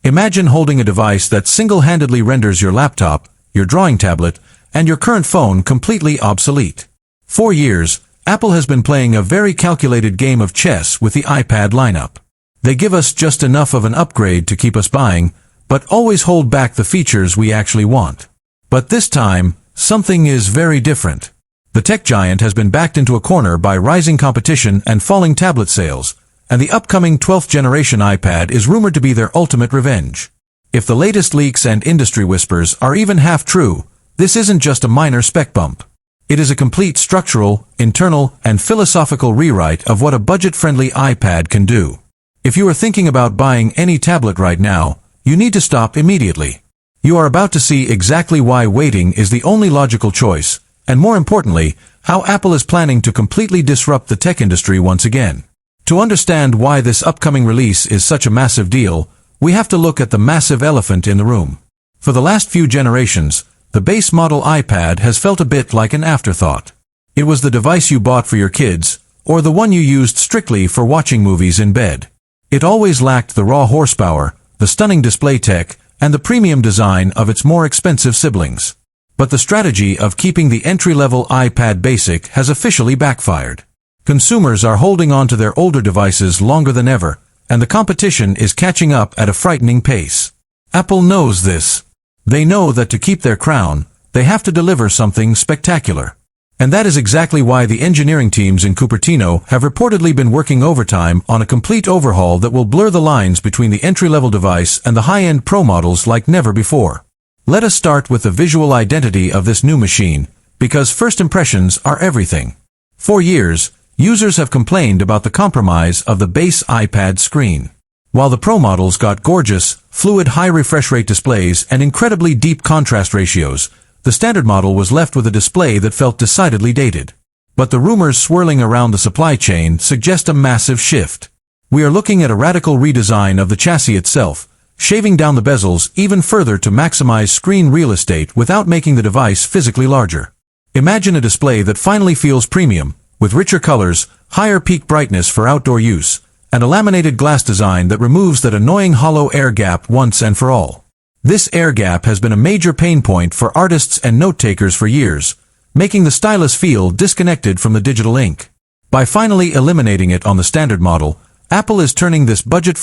Imagine holding a device that single-handedly renders your laptop, your drawing tablet, and your current phone completely obsolete. For years, Apple has been playing a very calculated game of chess with the iPad lineup. They give us just enough of an upgrade to keep us buying, but always hold back the features we actually want. But this time, something is very different. The tech giant has been backed into a corner by rising competition and falling tablet sales, and the upcoming 12th generation iPad is rumored to be their ultimate revenge. If the latest leaks and industry whispers are even half true, this isn't just a minor spec bump. It is a complete structural, internal, and philosophical rewrite of what a budget-friendly iPad can do. If you are thinking about buying any tablet right now, you need to stop immediately. You are about to see exactly why waiting is the only logical choice, and more importantly, how Apple is planning to completely disrupt the tech industry once again. To understand why this upcoming release is such a massive deal, we have to look at the massive elephant in the room. For the last few generations, the base model iPad has felt a bit like an afterthought. It was the device you bought for your kids, or the one you used strictly for watching movies in bed. It always lacked the raw horsepower, the stunning display tech, and the premium design of its more expensive siblings. But the strategy of keeping the entry-level iPad basic has officially backfired. Consumers are holding on to their older devices longer than ever, and the competition is catching up at a frightening pace. Apple knows this. They know that to keep their crown, they have to deliver something spectacular. And that is exactly why the engineering teams in Cupertino have reportedly been working overtime on a complete overhaul that will blur the lines between the entry-level device and the high-end Pro models like never before. Let us start with the visual identity of this new machine, because first impressions are everything. For years, users have complained about the compromise of the base iPad screen. While the Pro models got gorgeous, fluid high refresh rate displays and incredibly deep contrast ratios, the standard model was left with a display that felt decidedly dated. But the rumors swirling around the supply chain suggest a massive shift. We are looking at a radical redesign of the chassis itself, shaving down the bezels even further to maximize screen real estate without making the device physically larger. Imagine a display that finally feels premium, with richer colors, higher peak brightness for outdoor use, and a laminated glass design that removes that annoying hollow air gap once and for all. This air gap has been a major pain point for artists and note-takers for years, making the stylus feel disconnected from the digital ink. By finally eliminating it on the standard model, Apple is turning this budget